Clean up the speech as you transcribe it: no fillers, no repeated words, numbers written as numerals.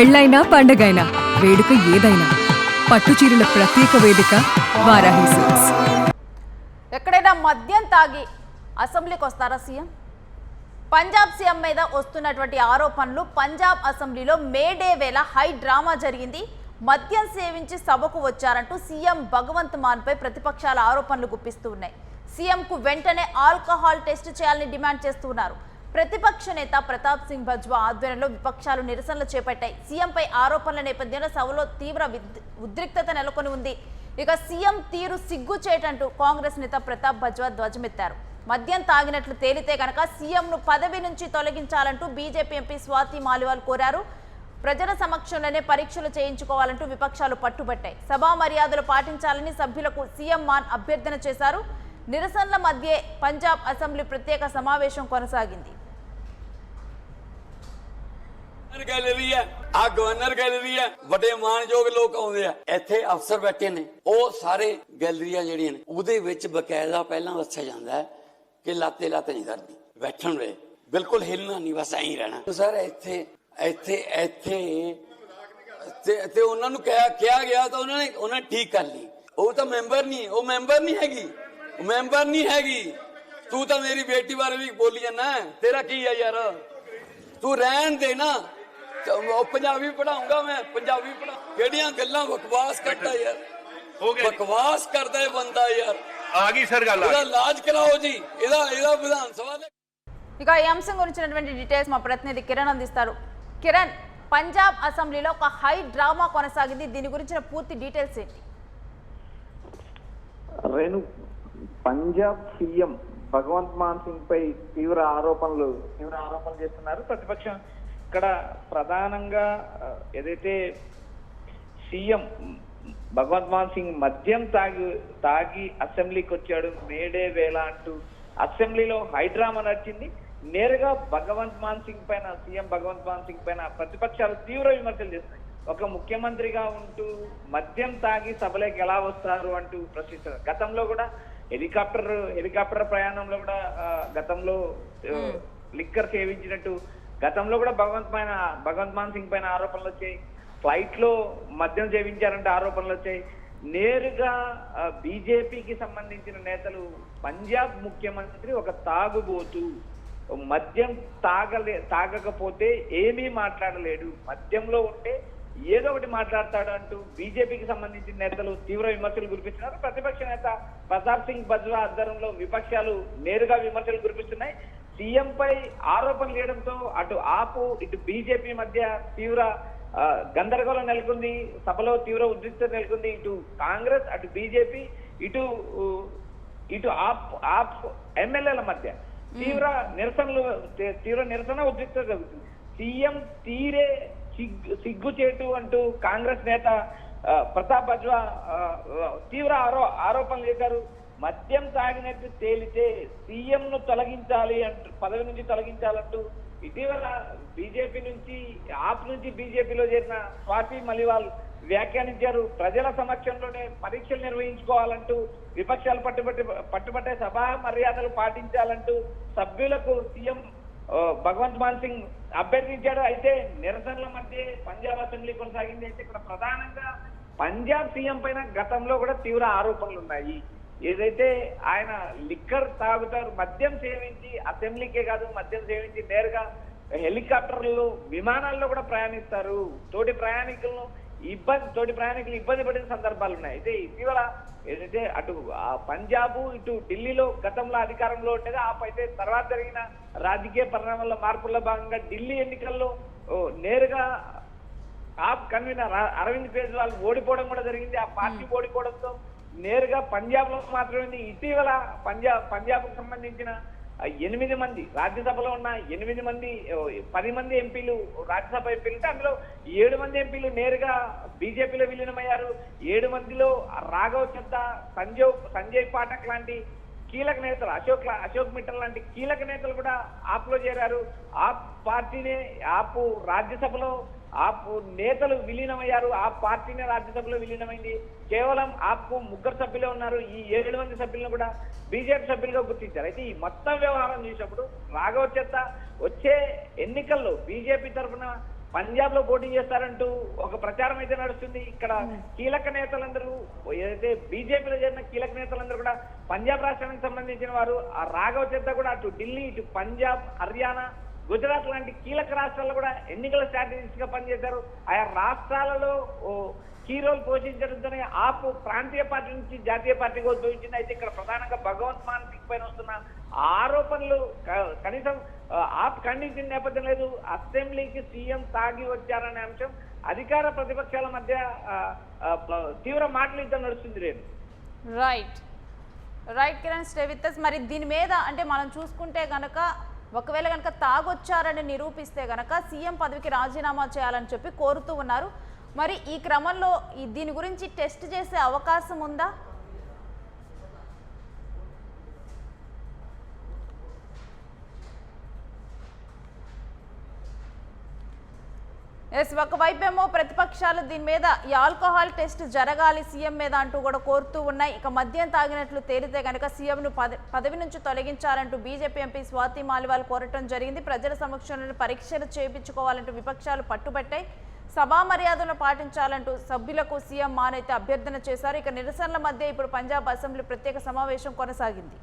పెళ్ళైనా పండగైనా వేడుక ఏదైనా పట్టుచీరల ప్రత్యేక వేదిక వారాహి సిల్క్స్. ఎక్కడైనా మద్యం తాగి అసెంబ్లీకి వస్తారా సీఎం? పంజాబ్ సీఎం మీద వస్తున్నటువంటి ఆరోపణలు పంజాబ్ అసెంబ్లీలో మేడే వేళ హై డ్రామా జరిగింది. మద్యం సేవించి సభకు వచ్చారంటూ సీఎం భగవంత్ మాన్పై ప్రతిపక్షాల ఆరోపణలు గుప్పిస్తూ ఉన్నాయి. సీఎంకు వెంటనే ఆల్కహాల్ టెస్ట్ చేయాలని డిమాండ్ చేస్తున్నారు. ప్రతిపక్ష నేత ప్రతాప్ సింగ్ బజ్వా ఆధ్వర్యంలో విపక్షాలు నిరసనలు చేపట్టాయి. సీఎంపై ఆరోపణల నేపథ్యంలో సభలో తీవ్ర ఉద్రిక్తత నెలకొని ఉంది. ఇక సీఎం తీరు సిగ్గుచేటంటూ కాంగ్రెస్ నేత ప్రతాప్ బజ్వా ధ్వజమెత్తారు. మద్యం తాగినట్లు తేలితే కనుక సీఎంను పదవి నుంచి తొలగించాలంటూ బీజేపీ ఎంపీ స్వాతి మాలివాల్ కోరారు. ప్రజల సమక్షంలోనే పరీక్షలు చేయించుకోవాలంటూ విపక్షాలు పట్టుబట్టాయి. సభా మర్యాదలు పాటించాలని సభ్యులకు సీఎం మాన్ అభ్యర్థన చేశారు. నిరసనల మధ్యే పంజాబ్ అసెంబ్లీ ప్రత్యేక సమావేశం కొనసాగింది. ਗੈਲਰੀ ਹੈ ਆ ਗਵਰਨਰ ਗੈਲਰੀ ਹੈ ਵੱਡੇ ਮਾਨਯੋਗ ਲੋਕ ਆਉਂਦੇ ਆ ਇੱਥੇ ਅਫਸਰ ਬੈਠੇ ਨੇ ਉਹ ਸਾਰੇ ਗੈਲਰੀਆਂ ਜਿਹੜੀਆਂ ਨੇ ਉਹਦੇ ਵਿੱਚ ਬਕਾਇਦਾ ਪਹਿਲਾਂ ਦੱਸਿਆ ਜਾਂਦਾ ਹੈ ਕਿ ਲਾਤੇ ਨਹੀਂ ਕਰਦੀ ਬੈਠਣ ਵੇ ਬਿਲਕੁਲ ਹਿਲਣਾ ਨਹੀਂ ਬਸ ਐਂ ਹੀ ਰਹਿਣਾ ਸਰ ਇੱਥੇ ਇੱਥੇ ਇੱਥੇ ਤੇ ਉਹਨਾਂ ਨੂੰ ਕਿਹਾ ਗਿਆ ਤਾਂ ਉਹਨਾਂ ਨੇ ਠੀਕ ਕਰ ਲਈ ਉਹ ਤਾਂ ਮੈਂਬਰ ਨਹੀਂ ਹੈਗੀ ਤੂੰ ਤਾਂ ਮੇਰੀ ਬੇਟੀ ਬਾਰੇ ਵੀ ਬੋਲੀ ਜਾਂਦਾ ਤੇਰਾ ਕੀ ਹੈ ਯਾਰ ਤੂੰ ਰਹਿਣ ਦੇ ਨਾ पंजाबी पढ़ाऊंगा मैं पंजाबी पढ़ा केड़ियां गल्लां बकवास करता यार बकवास करता है बंदा यार आ गई सर गल इलाज कराओ जी इदा विधान सभा ఇక ఈ అంశం గురించినటువంటి డీటెయిల్స్ మా ప్రతినిధి కిరణ్ అందిస్తారు. కిరణ్, పంజాబ్ అసెంబ్లీలో ఒక హై డ్రామా కొనసాగింది. దీని గురించిన పూర్తి డీటెయిల్స్ ఏంటి? రేణు, పంజాబ్ సీఎం భగవంత్ మాన్ సింగ్ పై తీవ్ర ఆరోపణలు చేస్తున్నారు ప్రతిపక్షం. ఇక్కడ ప్రధానంగా ఏదైతే సీఎం భగవంత్ మాన్ సింగ్ మద్యం తాగి అసెంబ్లీకి వచ్చాడు మేడే వేళ అంటూ అసెంబ్లీలో హైడ్రామా నడిచింది. నేరుగా భగవంత్ మాన్ సింగ్ పైన సీఎం భగవంత్ మాన్ సింగ్ పైన ప్రతిపక్షాలు తీవ్ర విమర్శలు చేస్తున్నాయి. ఒక ముఖ్యమంత్రిగా ఉంటూ మద్యం తాగి సభలోకి ఎలా వస్తారు అంటూ ప్రశ్నిస్తారు. గతంలో కూడా హెలికాప్టర్ ప్రయాణంలో కూడా గతంలో లిక్కర్ సేవించినట్టు గతంలో కూడా భగవంత్ మాన్ సింగ్ పైన ఆరోపణలు వచ్చాయి. ఫ్లైట్ లో మద్యం సేవించారంటే ఆరోపణలు వచ్చాయి. నేరుగా బీజేపీకి సంబంధించిన నేతలు పంజాబ్ ముఖ్యమంత్రి ఒక తాగుబోతు, మద్యం తాగకపోతే ఏమీ మాట్లాడలేడు, మద్యంలో ఉంటే ఏదో ఒకటి మాట్లాడతాడు అంటూ బీజేపీకి సంబంధించిన నేతలు తీవ్ర విమర్శలు కురిపిస్తున్నారు. ప్రతిపక్ష నేత ప్రతాప్ సింగ్ బజ్వా ఆధ్వర్యంలో విపక్షాలు నేరుగా విమర్శలు కురిపిస్తున్నాయి. సీఎం పై ఆరోపణలు చేయడంతో అటు ఆపు ఇటు బీజేపీ మధ్య తీవ్ర గందరగోళం నెలకొంది. సభలో తీవ్ర ఉద్రిక్తత నెలకొంది. ఇటు కాంగ్రెస్ అటు బీజేపీ ఇటు ఆప్ ఎమ్మెల్యేల మధ్య తీవ్ర నిరసన ఉద్రిక్తత జరుగుతుంది. సీఎం తీరే సిగ్గుచేటు అంటూ కాంగ్రెస్ నేత ప్రతాప్ బజ్వా తీవ్ర ఆరోపణలు చేశారు. మద్యం తాగినట్టు తేలితే సీఎం ను తొలగించాలి అంటూ పదవి నుంచి తొలగించాలంటూ ఇటీవల బీజేపీ నుంచి ఆప్ నుంచి బీజేపీలో చేరిన స్వాతి మలివాల్ వ్యాఖ్యానించారు. ప్రజల సమక్షంలోనే పరీక్షలు నిర్వహించుకోవాలంటూ విపక్షాలు పట్టుబట్టే సభా మర్యాదలు పాటించాలంటూ సభ్యులకు సీఎం భగవంత్ మాన్ సింగ్ అభ్యర్థించాడు. అయితే నిరసనల మధ్య పంజాబ్ అసెంబ్లీ కొనసాగింది. అయితే ఇక్కడ ప్రధానంగా పంజాబ్ సీఎం పైన గతంలో కూడా తీవ్ర ఆరోపణలు ఉన్నాయి. ఏదైతే ఆయన లిక్కర్ తాగుతారు, మద్యం సేవించి అసెంబ్లీకే కాదు మద్యం సేవించి నేరుగా హెలికాప్టర్లు విమానాల్లో కూడా ప్రయాణిస్తారు. తోటి ప్రయాణికులు ఇబ్బంది పడిన సందర్భాలు ఉన్నాయి. అయితే ఇటీవల ఏదైతే అటు పంజాబ్ ఇటు ఢిల్లీలో గతంలో అధికారంలో ఉండేది ఆప్, అయితే తర్వాత జరిగిన రాజకీయ పరిణామాల్లో మార్పుల్లో భాగంగా ఢిల్లీ ఎన్నికల్లో నేరుగా ఆప్ కన్వీనర్ అరవింద్ కేజ్రీవాల్ ఓడిపోవడం కూడా జరిగింది. ఆ పార్టీ ఓడిపోవడంతో నేరుగా పంజాబ్ లో మాత్రమే ఇటీవల పంజాబ్ కు సంబంధించిన 8 మంది రాజ్యసభలో ఉన్న 10 మంది ఎంపీలు రాజ్యసభ ఎంపీలు ఉంటే అందులో 7 మంది ఎంపీలు నేరుగా బీజేపీలో విలీనమయ్యారు. 7 మందిలో రాఘవ్ చద్దా, సంజయ్ పాఠక్ లాంటి కీలక నేతలు, అశోక్ మిట్టల్ లాంటి కీలక నేతలు కూడా ఆప్ లో చేరారు. ఆప్ పార్టీనే రాజ్యసభలో ఆప్ నేతలు విలీనమయ్యారు. ఆ పార్టీనే రాజ్యసభలో విలీనమైంది. కేవలం ఆప్ 3 సభ్యులే ఉన్నారు. ఈ 7 మంది సభ్యులను కూడా బీజేపీ సభ్యులుగా గుర్తించారు. అయితే ఈ మొత్తం వ్యవహారం చూసినప్పుడు రాఘవ్ చద్దా వచ్చే ఎన్నికల్లో బీజేపీ తరఫున పంజాబ్ లో పోటీ చేస్తారంటూ ఒక ప్రచారం అయితే నడుస్తుంది. ఇక్కడ కీలక నేతలందరూ ఏదైతే బీజేపీలో చేరిన కీలక నేతలందరూ కూడా పంజాబ్ రాష్ట్రానికి సంబంధించిన వారు. ఆ రాఘవ్ చద్దా కూడా అటు ఢిల్లీ, ఇటు పంజాబ్, హర్యానా, గుజరాత్ లాంటి కీలక రాష్ట్రాల్లో కూడా ఎన్నికల స్ట్రాటజిస్ట్ గా పనిచేశారు. ఆయా రాష్ట్రాలలో కీ రోల్ పోషించడంతోనే ఆప్ ప్రాంతీయ పార్టీ నుంచి జాతీయ పార్టీగా ఉద్భవించింది. అయితే ఇక్కడ ప్రధానంగా భగవంత్ మాన్ పైన వస్తున్న ఆరోపణలు కనీసం ఆప్ ఖండించిన నేపథ్యం లేదు. అసెంబ్లీకి సీఎం తాగి వచ్చారనే అంశం అధికార ప్రతిపక్షాల మధ్య తీవ్ర మాటలు యుద్ధం నడుస్తుంది. లేదు right Kiran, stay with us. మరి దీని మీద అంటే మనం చూసుకుంటే గనక ఒకవేళ కనుక తాగొచ్చారని నిరూపిస్తే గనక సీఎం పదవికి రాజీనామా చేయాలని చెప్పి కోరుతూ ఉన్నారు. మరి ఈ క్రమంలో దీని గురించి టెస్ట్ చేసే అవకాశం ఉందా? ఒకవైపేమో ప్రతిపక్షాలు దీని మీద ఈ ఆల్కహాల్ టెస్ట్ జరగాలి సీఎం మీద అంటూ కూడా కోరుతూ ఉన్నాయి. ఇక మద్యం తాగినట్లు తేలితే కనుక సీఎంను పదవి నుంచి తొలగించాలంటూ బీజేపీ ఎంపీ స్వాతి మాలివాల్ కోరటం జరిగింది. ప్రజల సమక్షంలో పరీక్షలు చేయించుకోవాలంటూ విపక్షాలు పట్టుబట్టాయి. సభా మర్యాదలను పాటించాలంటూ సభ్యులకు సీఎం మాన్ అయితే అభ్యర్థన చేశారు. ఇక నిరసనల మధ్య ఇప్పుడు పంజాబ్ అసెంబ్లీ ప్రత్యేక సమావేశం కొనసాగింది.